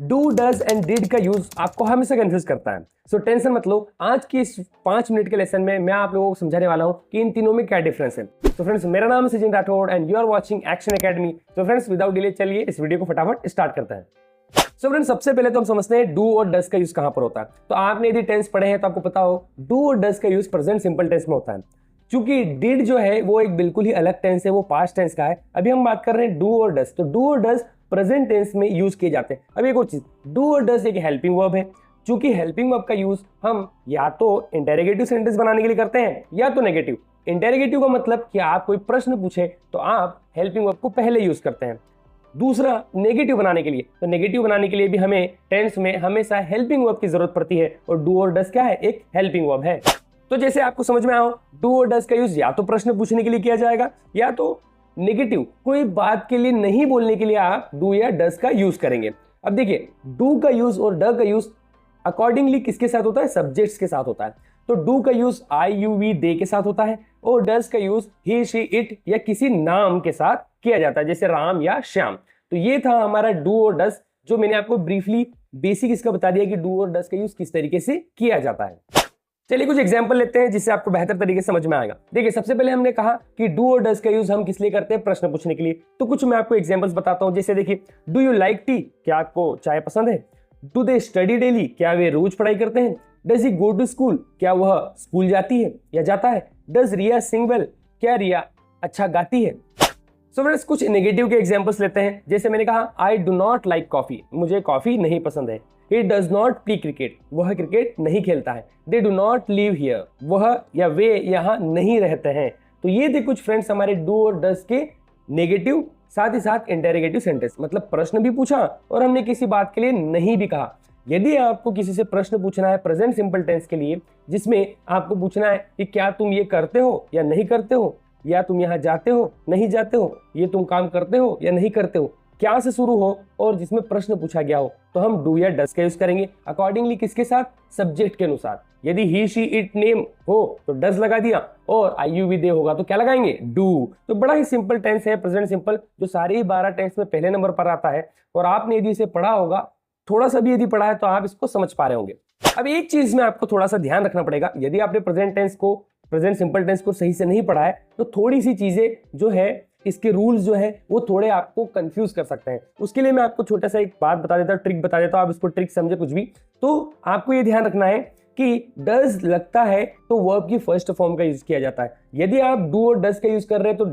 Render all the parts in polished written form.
Do, does and did का use आपको हमेशा कंफ्यूज करता है। सो टेंशन मत लो, आज की इस 5 मिनट के लेसन में मैं आप लोगों को समझाने वाला हूं कि इन तीनों में क्या डिफरेंस है। तो फ्रेंड्स, मेरा नाम है Sachin Rathore and you are watching action academy. तो फ्रेंड्स, विदाउट डिले चलिए इस वीडियो को फटाफट स्टार्ट करते हैं। सो फ्रेंड्स, सबसे पहले तो हम समझते हैं डू और डज का यूज कहां पर होता है। तो आपने यदि टेंस पढ़े हैं तो आपको पता हो डू और डज का यूज प्रेजेंट सिंपल टेंस में होता है। क्योंकि डिड जो है वो एक बिल्कुल ही अलग टेंस है, वो पास्ट टेंस का है। अभी हम बात कर रहे हैं डू और डज। तो डू और डज प्रेजेंट टेंस में यूज किए जाते हैं। अब एक और चीज, डू और डज एक हेल्पिंग वर्ब है। चूंकि हेल्पिंग वर्ब का यूज हम या तो इंटेरोगेटिव सेंटेंस बनाने के लिए करते हैं या तो नेगेटिव। इंटेरोगेटिव का मतलब कि आप कोई प्रश्न पूछे तो आप हेल्पिंग वर्ब को पहले यूज करते हैं। दूसरा, नेगेटिव बनाने के लिए, तो नेगेटिव बनाने के लिए भी हमें टेंस में हमेशा हेल्पिंग वर्ब की जरूरत पड़ती है और डू और डज क्या है, एक हेल्पिंग वर्ब है। तो जैसे आपको समझ में आओ, डू और डज का यूज या तो प्रश्न पूछने के लिए किया जाएगा या तो नेगेटिव कोई बात के लिए नहीं बोलने के लिए आप डू या डज का यूज करेंगे। अब देखिए, डू का यूज और ड का यूज अकॉर्डिंगली किसके साथ होता है, सब्जेक्ट्स के साथ होता है। तो डू का यूज आई यू वी दे के साथ होता है और डज का यूज ही शी इट या किसी नाम के साथ किया जाता है, जैसे राम या श्याम। तो ये था हमारा डू और डज, जो मैंने आपको ब्रीफली बेसिक इसका बता दिया कि डू और डज का यूज किस तरीके से किया जाता है। चलिए कुछ एग्जांपल लेते हैं जिससे आपको बेहतर तरीके से समझ में आएगा। देखिए, सबसे पहले हमने कहा कि डू और डज का यूज हम किस लिए करते हैं, प्रश्न पूछने के लिए। तो कुछ मैं आपको एग्जांपल्स बताता हूं। जैसे देखिए, डू यू लाइक टी, क्या आपको चाय पसंद है। डू दे स्टडी डेली, क्या वे रोज पढ़ाई करते हैं। Does he go to school, क्या वह स्कूल जाती है या जाता है। डज रिया सिंग वेल, क्या रिया अच्छा गाती है। सो फ्रेंड्स, कुछ नेगेटिव के एग्जांपल्स लेते हैं। जैसे मैंने कहा, I do not like coffee, मुझे कॉफी नहीं पसंद है। He does not play cricket, वह क्रिकेट नहीं खेलता है। They do not live here, वह या वे यहाँ नहीं रहते हैं। तो ये थे कुछ फ्रेंड्स हमारे डू और डज के नेगेटिव, साथ ही साथ इंटेरोगेटिव सेंटेंस। मतलब प्रश्न भी पूछा और हमने किसी बात के लिए नहीं भी कहा। यदि आपको किसी से प्रश्न पूछना है प्रेजेंट सिंपल टेंस के लिए, जिसमें आपको पूछना है कि क्या तुम ये करते हो या नहीं करते हो, या तुम यहाँ जाते हो नहीं जाते हो, ये तुम काम करते हो या नहीं करते हो, क्या से शुरू हो और जिसमें प्रश्न पूछा गया हो, तो हम डू या डज का यूज करेंगे अकॉर्डिंगली किसके साथ, सब्जेक्ट के अनुसार। यदि ही शी इट नेम हो तो डज लगा दिया और आई यू वी दे होगा तो क्या लगाएंगे, डू। तो बड़ा ही सिंपल टेंस है प्रेजेंट सिंपल, जो सारे ही 12 टेंस में पहले नंबर पर आता है। और आपने यदि इसे पढ़ा होगा, थोड़ा सा भी यदि पढ़ा है, तो आप इसको समझ पा रहे होंगे। अब एक चीज में आपको थोड़ा सा ध्यान रखना पड़ेगा, यदि आपने प्रेजेंट सिंपल टेंस को सही से नहीं पढ़ा है तो थोड़ी सी चीजें जो है, इसके रूल्स जो है वो थोड़े आपको कंफ्यूज कर सकते हैं। उसके लिए मैं आपको छोटा सा एक बात बता देता हूँ, ट्रिक बता देता हूँ, आप इसको ट्रिक समझे कुछ भी। तो आपको ये ध्यान रखना है कि डज लगता है तो वर्ब की फर्स्ट फॉर्म का यूज किया जाता है। यदि आप डू और डज का यूज कर रहे हैं तो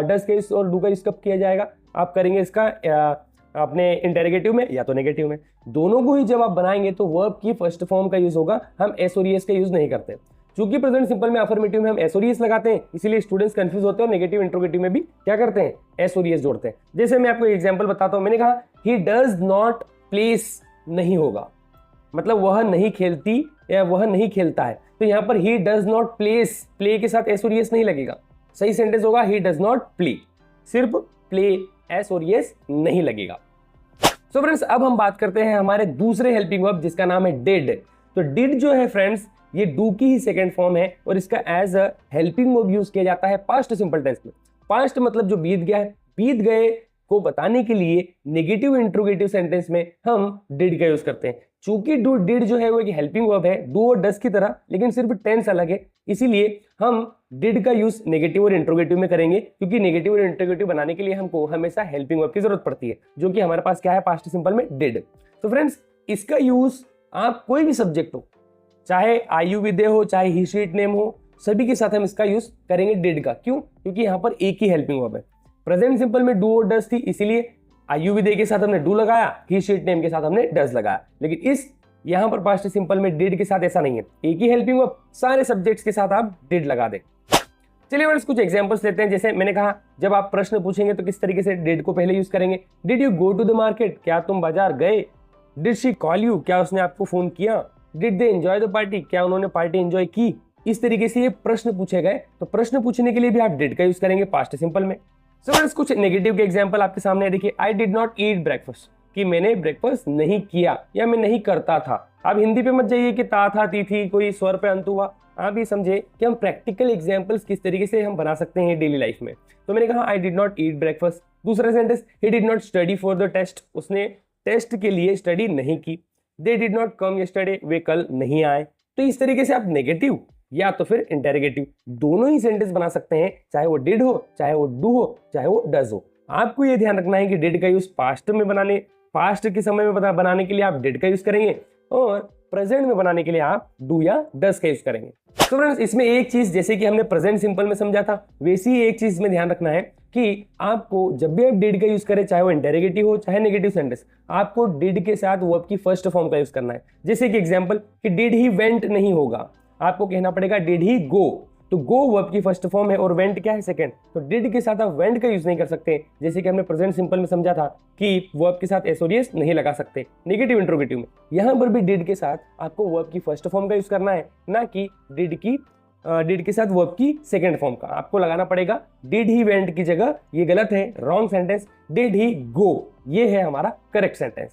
डज का यूज और डू का यूज कब किया जाएगा, आप करेंगे इसका अपने इंटेरोगेटिव में या तो नेगेटिव में। दोनों को ही जब आप बनाएंगे तो वर्ब की फर्स्ट फॉर्म का यूज होगा। हम एस और एस का यूज नहीं करते, क्योंकि प्रेजेंट सिंपल में अफर्मेटिव में हम एस और एस लगाते हैं, इसीलिए स्टूडेंट्स कंफ्यूज होते हैं। और नेगेटिव इंट्रोगेटिव में भी क्या करते हैं, एस और एस जोड़ते हैं। जैसे मैं आपको एग्जांपल बताता हूं, मैंने कहा ही डज नॉट प्लेस नहीं होगा, मतलब वह नहीं खेलती या वह नहीं खेलता है। तो यहां पर he does not place, play के साथ एस और एस नहीं लगेगा। सही सेंटेंस होगा ही डज नॉट प्ले, सिर्फ प्ले, एस और एस नहीं लगेगा। सो फ्रेंड्स, अब हम बात करते हैं हमारे दूसरे हेल्पिंग वर्ब जिसका नाम है डिड। तो डिड जो है फ्रेंड्स, ये डू की ही सेकंड फॉर्म है और इसका as a helping verb use किया जाता है पास्ट सिंपल टेंस में। पास्ट मतलब जो बीत गया है, बीत गए को बताने के लिए नेगेटिव इंट्रोगेटिव सेंटेंस में हम डिड का यूज करते हैं। चूंकि डू डिड जो है वो एक हेल्पिंग वर्ब है डू और डज की तरह, लेकिन सिर्फ टेंस अलग है, इसीलिए हम डिड का यूज नेगेटिव और इंट्रोगेटिव में करेंगे। क्योंकि नेगेटिव और इंट्रोगेटिव बनाने के लिए हमको हमेशा हेल्पिंग वर्ब की जरूरत पड़ती है, जो कि हमारे पास क्या है, पास्ट सिंपल में डिड। तो फ्रेंड्स, इसका यूज आप कोई भी सब्जेक्ट हो, चाहे आई यू वी दे हो, चाहे ही शी इट नेम हो, सभी के साथ हम इसका यूज करेंगे डिड का। क्यों? क्योंकि यहाँ पर एक ही हेल्पिंग वर्ब है। प्रेजेंट सिंपल में डू और डज थी, इसीलिए आई यू वी दे के साथ हमने डू लगाया, ही शी इट नेम के साथ हमने डज लगाया। लेकिन इस यहाँ पर पास्ट सिंपल में डिड के साथ ऐसा नहीं है, एक ही हेल्पिंग वर्ब, सारे सब्जेक्ट्स के साथ आप डिड लगा दे। चलिए फ्रेंड्स, कुछ एग्जांपल्स लेते हैं। जैसे मैंने कहा, जब आप प्रश्न पूछेंगे तो किस तरीके से डिड को पहले यूज करेंगे। Did you go to the market, क्या तुम बाजार गए। डिड शी कॉल यू, क्या उसने आपको फोन किया। Did they enjoy the party, क्या उन्होंने पार्टी एंजॉय की। इस तरीके से ये प्रश्न पूछे गए, तो प्रश्न पूछने के लिए भी आप डिड का यूज करेंगे पास्ट सिंपल में। सो फ्रेंड्स, कुछ नेगेटिव के एग्जांपल आपके सामने है। देखिए, आई डिड नॉट ईट ब्रेकफास्ट, कि मैंने ब्रेकफास्ट नहीं किया या मैं नहीं करता था। आप हिंदी पे मत जाइए कि ता था ती थी कोई स्वर पे अंत हुआ, आप ये समझे कि हम प्रैक्टिकल एग्जांपल्स किस तरीके से हम बना सकते हैं डेली लाइफ में। तो मैंने कहा I did not eat breakfast. दूसरा sentence, he did not study for the test, उसने टेस्ट के लिए स्टडी नहीं की, they did not come yesterday, वे कल नहीं आए। तो इस तरीके से आप नेगेटिव या तो फिर इंटेरोगेटिव दोनों ही सेंटेंस बना सकते हैं, चाहे वो डिड हो, चाहे वो डू हो, चाहे वो डज हो। आपको ये ध्यान रखना है कि डिड का यूज पास्ट के समय में बनाने के लिए आप डिड का यूज करेंगे और प्रेजेंट में बनाने के लिए आप डू या डज का यूज करेंगे। तो फ्रेंड्स इसमें एक चीज, जैसे कि हमने प्रेजेंट सिंपल में समझा था, वैसे ही एक चीज में ध्यान रखना है कि आपको जब भी आप डिड का यूज करें, चाहे वो इंटेरोगेटिव हो चाहे नेगेटिव सेंटेंस, आपको डिड के साथ वर्ब की फर्स्ट फॉर्म का यूज करना है। जैसे कि एग्जांपल कि डिड ही वेंट नहीं होगा, आपको कहना पड़ेगा डिड ही गो। तो गो वर्ब की फर्स्ट फॉर्म है और वेंट क्या है, सेकंड। तो डिड के साथ आप वेंट का यूज नहीं कर सकते, जैसे कि हमने प्रेजेंट सिंपल में समझा था कि वर्ब के साथ एस और एस नहीं लगा सकते नेगेटिव इंट्रोगेटिव में। यहां पर भी डिड के साथ आपको वर्ब की फर्स्ट फॉर्म का यूज करना है, ना कि डिड के साथ वर्ब की सेकंड फॉर्म का। आपको लगाना पड़ेगा डिड ही वेंट की जगह, ये गलत है, रॉन्ग सेंटेंस, डिड ही गो, ये है हमारा करेक्ट सेंटेंस।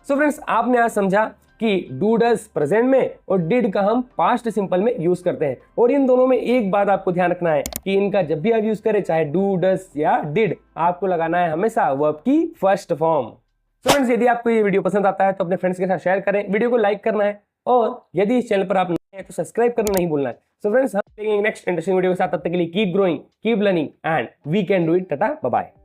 सो फ्रेंड्स आपने आज समझा कि डू डज प्रेजेंट में और डिड का हम पास्ट सिंपल में यूज करते हैं। और इन दोनों में एक बात आपको ध्यान रखना है कि इनका जब भी आप यूज करें, चाहे डू डज या डिड, आपको लगाना है हमेशा वर्ब की फर्स्ट फॉर्म। सो फ्रेंड्स यदि आपको ये वीडियो पसंद आता है तो अपने फ्रेंड्स के साथ शेयर करें, वीडियो को लाइक करना है और यदि इस चैनल पर आप नए हैं तो सब्सक्राइब करना नहीं भूलना है। सो फ्रेंड्स हम मिलेंगे नेक्स्ट इंटरेस्टिंग वीडियो के साथ, तब तक के लिए keep growing, keep learning and we can do it. Tata bye bye.